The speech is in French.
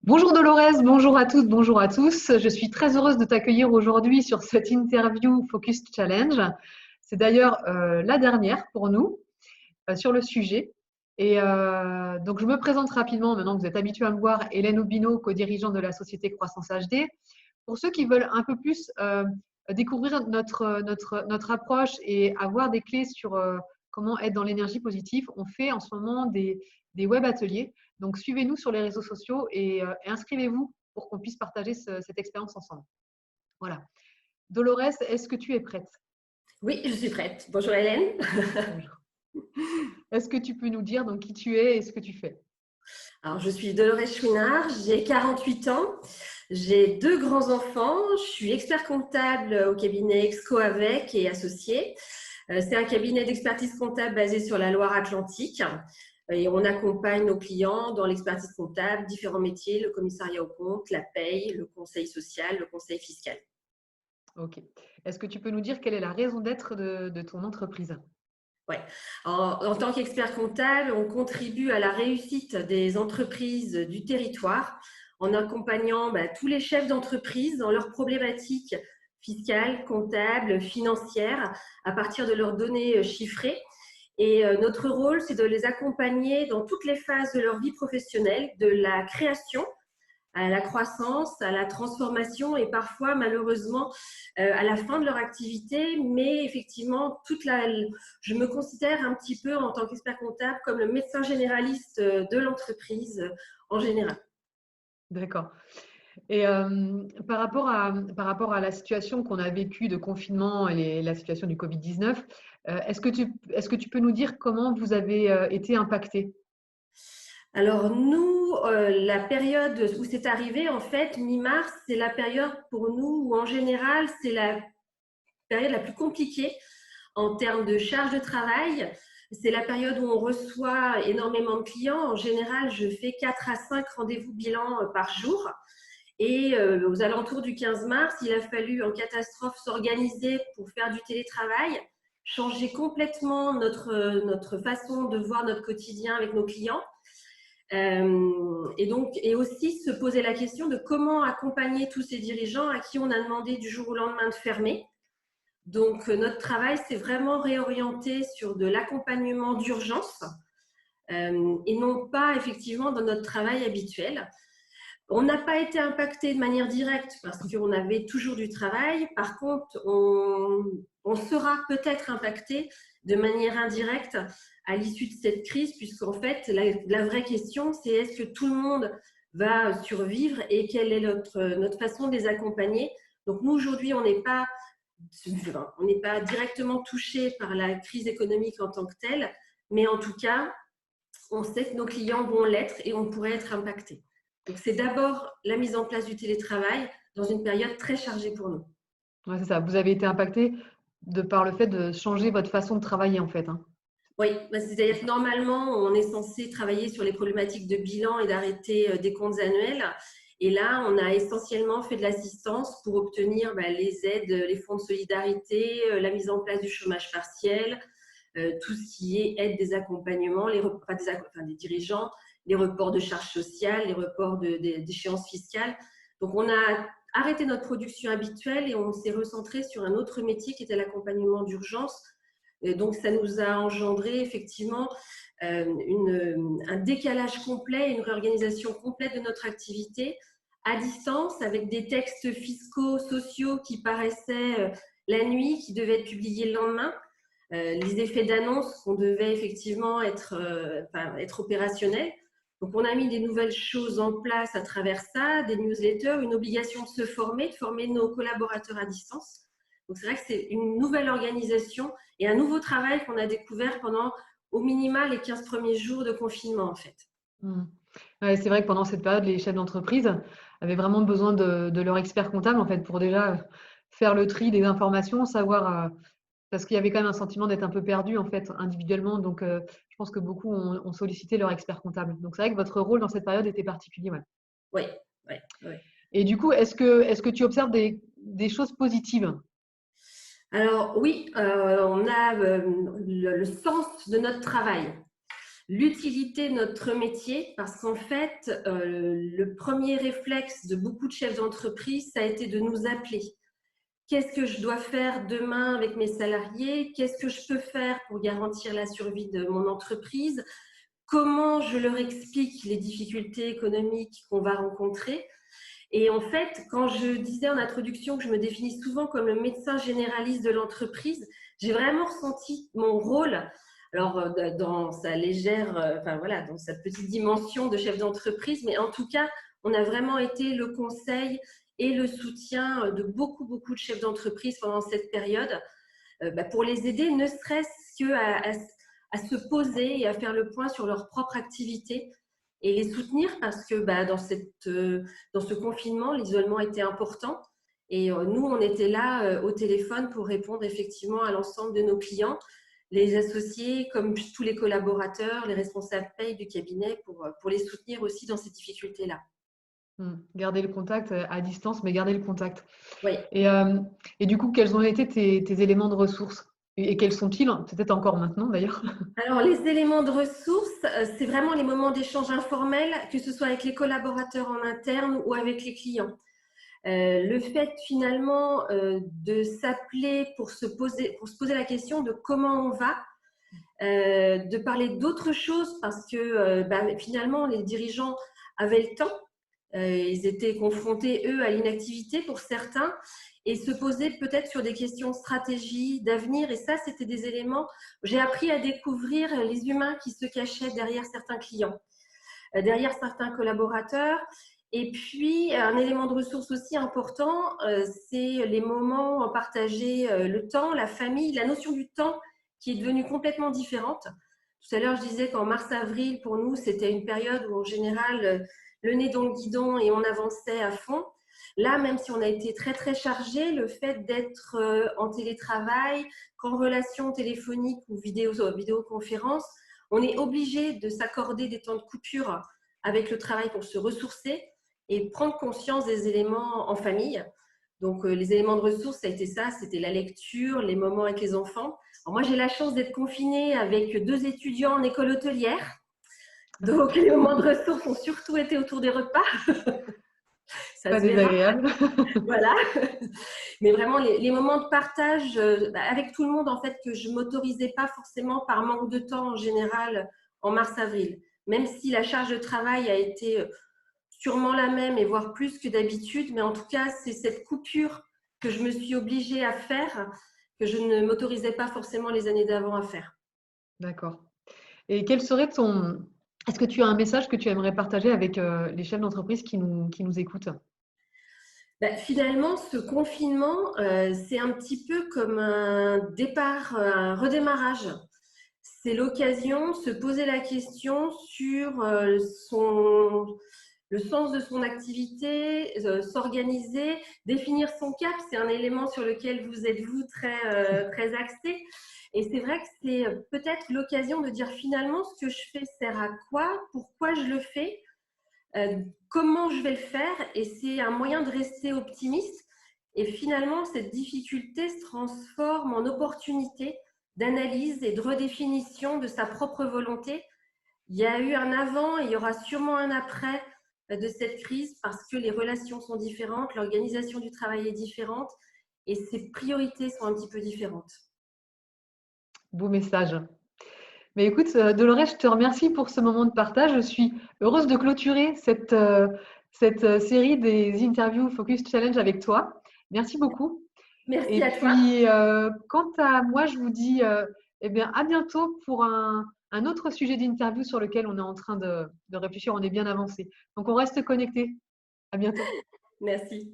Bonjour Dolores, bonjour à toutes, bonjour à tous. Je suis très heureuse de t'accueillir aujourd'hui sur cette interview Focus Challenge. C'est d'ailleurs la dernière pour nous sur le sujet. Donc je me présente rapidement, maintenant que vous êtes habitués à me voir, Hélène Aubino, co-dirigeante de la société Croissance HD. Pour ceux qui veulent un peu plus découvrir notre approche et avoir des clés sur comment être dans l'énergie positive, on fait en ce moment des web ateliers. Donc, suivez-nous sur les réseaux sociaux et inscrivez-vous pour qu'on puisse partager cette expérience ensemble. Voilà. Dolores, est-ce que tu es prête? Oui, je suis prête. Bonjour Hélène. Bonjour. Est-ce que tu peux nous dire donc, qui tu es et ce que tu fais? Alors, je suis Dolores Chouinard, j'ai 48 ans, j'ai 2 grands-enfants, je suis expert comptable au cabinet Exco avec et associé. C'est un cabinet d'expertise comptable basé sur la Loire-Atlantique et on accompagne nos clients dans l'expertise comptable, différents métiers, le commissariat aux comptes, la paye, le conseil social, le conseil fiscal. Ok. Est-ce que tu peux nous dire quelle est la raison d'être de ton entreprise? Ouais. En tant qu'expert comptable, on contribue à la réussite des entreprises du territoire en accompagnant tous les chefs d'entreprise dans leurs problématiques fiscales, comptables, financières, à partir de leurs données chiffrées. Et notre rôle, c'est de les accompagner dans toutes les phases de leur vie professionnelle, de la création à la croissance, à la transformation et parfois malheureusement à la fin de leur activité. Mais effectivement, je me considère un petit peu en tant qu'expert comptable comme le médecin généraliste de l'entreprise en général. D'accord. Et par rapport à la situation qu'on a vécue de confinement et la situation du Covid-19, est-ce que tu peux nous dire comment vous avez été impactés? Alors nous, la période où c'est arrivé, en fait, mi-mars, c'est la période pour nous où en général, c'est la période la plus compliquée en termes de charge de travail. C'est la période où on reçoit énormément de clients. En général, je fais 4 à 5 rendez-vous bilan par jour. Et aux alentours du 15 mars, il a fallu en catastrophe s'organiser pour faire du télétravail, changer complètement notre façon de voir notre quotidien avec nos clients. Et aussi se poser la question de comment accompagner tous ces dirigeants à qui on a demandé du jour au lendemain de fermer. Donc, notre travail s'est vraiment réorienté sur de l'accompagnement d'urgence et non pas effectivement dans notre travail habituel. On n'a pas été impacté de manière directe parce qu'on avait toujours du travail. Par contre, on sera peut-être impacté de manière indirecte à l'issue de cette crise, puisqu'en fait, la vraie question, c'est est-ce que tout le monde va survivre et quelle est notre façon de les accompagner. Donc nous, aujourd'hui, on n'est pas directement touché par la crise économique en tant que telle, mais en tout cas, on sait que nos clients vont l'être et on pourrait être impactés. Donc, c'est d'abord la mise en place du télétravail dans une période très chargée pour nous. Ouais, c'est ça. Vous avez été impacté de par le fait de changer votre façon de travailler, en fait, hein. Oui, C'est c'est-à-dire que ça. normalement, on est censé travailler sur les problématiques de bilan et d'arrêter des comptes annuels. Et là, on a essentiellement fait de l'assistance pour obtenir les aides, les fonds de solidarité, la mise en place du chômage partiel, tout ce qui est aide des accompagnements, des dirigeants, les reports de charges sociales, les reports d'échéances fiscales. Donc, on a arrêté notre production habituelle et on s'est recentré sur un autre métier qui était l'accompagnement d'urgence. Et donc, ça nous a engendré effectivement un décalage complet, une réorganisation complète de notre activité à distance avec des textes fiscaux, sociaux qui paraissaient la nuit, qui devaient être publiés le lendemain. Les effets d'annonce qu'on devait effectivement être opérationnels. Donc, on a mis des nouvelles choses en place à travers ça, des newsletters, une obligation de former nos collaborateurs à distance. Donc, c'est vrai que c'est une nouvelle organisation et un nouveau travail qu'on a découvert pendant au minima les 15 premiers jours de confinement, en fait. Mmh. Ouais, c'est vrai que pendant cette période, les chefs d'entreprise avaient vraiment besoin de leur expert comptable, en fait, pour déjà faire le tri des informations, savoir, parce qu'il y avait quand même un sentiment d'être un peu perdu, en fait, individuellement. Donc, je pense que beaucoup ont sollicité leur expert comptable. Donc, c'est vrai que votre rôle dans cette période était particulier, ouais. Oui, oui, oui. Et du coup, est-ce que tu observes des choses positives? Alors oui, on a le sens de notre travail. l'utilité de notre métier, parce qu'en fait, le premier réflexe de beaucoup de chefs d'entreprise, ça a été de nous appeler. Qu'est-ce que je dois faire demain avec mes salariés? Qu'est-ce que je peux faire pour garantir la survie de mon entreprise? Comment je leur explique les difficultés économiques qu'on va rencontrer? Et en fait, quand je disais en introduction que je me définis souvent comme le médecin généraliste de l'entreprise, j'ai vraiment ressenti mon rôle, alors dans sa légère, enfin voilà, dans sa petite dimension de chef d'entreprise, mais en tout cas, on a vraiment été le conseil et le soutien de beaucoup, beaucoup de chefs d'entreprise pendant cette période, pour les aider, ne serait-ce qu'à se poser et à faire le point sur leur propre activité et les soutenir parce que dans ce confinement, l'isolement était important. Et nous, on était là au téléphone pour répondre effectivement à l'ensemble de nos clients, les associés, comme tous les collaborateurs, les responsables paye du cabinet, pour les soutenir aussi dans ces difficultés-là. Garder le contact à distance, mais garder le contact. Oui. Et du coup, quels ont été tes éléments de ressources? Et quels sont-ils? Peut-être encore maintenant d'ailleurs. Alors, les éléments de ressources, c'est vraiment les moments d'échange informels, que ce soit avec les collaborateurs en interne ou avec les clients. Le fait finalement de s'appeler pour se poser la question de comment on va, de parler d'autres choses parce que finalement les dirigeants avaient le temps, ils étaient confrontés eux à l'inactivité pour certains et se poser peut-être sur des questions de stratégie, d'avenir, et ça c'était des éléments, j'ai appris à découvrir les humains qui se cachaient derrière certains clients, derrière certains collaborateurs. Et puis, un élément de ressource aussi important, c'est les moments partagés, le temps, la famille, la notion du temps qui est devenue complètement différente. Tout à l'heure, je disais qu'en mars-avril, pour nous, c'était une période où, en général, le nez dans le guidon et on avançait à fond. Là, même si on a été très, très chargé, le fait d'être en télétravail, qu'en relation téléphonique ou vidéoconférence, on est obligé de s'accorder des temps de coupure avec le travail pour se ressourcer et prendre conscience des éléments en famille. Donc, les éléments de ressources, ça a été ça, c'était la lecture, les moments avec les enfants. Alors, moi, j'ai la chance d'être confinée avec 2 étudiants en école hôtelière. Donc, les moments de ressources ont surtout été autour des repas. Ça Pas se verra. désagréable. Voilà. Mais vraiment, les moments de partage avec tout le monde, en fait, que je ne m'autorisais pas forcément par manque de temps en général en mars-avril. Même si la charge de travail a été sûrement la même et voire plus que d'habitude, mais en tout cas, c'est cette coupure que je me suis obligée à faire, que je ne m'autorisais pas forcément les années d'avant à faire. D'accord. Et quel serait ton… Est-ce que tu as un message que tu aimerais partager avec les chefs d'entreprise qui nous écoutent? Finalement, ce confinement, c'est un petit peu comme un départ, un redémarrage. C'est l'occasion de se poser la question sur le sens de son activité, s'organiser, définir son cap. C'est un élément sur lequel vous êtes, vous, très axé. Et c'est vrai que c'est peut-être l'occasion de dire finalement ce que je fais sert à quoi, pourquoi je le fais, comment je vais le faire, et c'est un moyen de rester optimiste. Et finalement, cette difficulté se transforme en opportunité d'analyse et de redéfinition de sa propre volonté. Il y a eu un avant et il y aura sûrement un après de cette crise parce que les relations sont différentes, l'organisation du travail est différente et ses priorités sont un petit peu différentes. Beau message. Mais écoute, Dolores, je te remercie pour ce moment de partage. Je suis heureuse de clôturer cette série des interviews Focus Challenge avec toi. Merci beaucoup. Merci Et à toi. puis, quant à moi, je vous dis eh bien, à bientôt pour un autre sujet d'interview sur lequel on est en train de réfléchir. On est bien avancé. Donc, on reste connecté. À bientôt. Merci.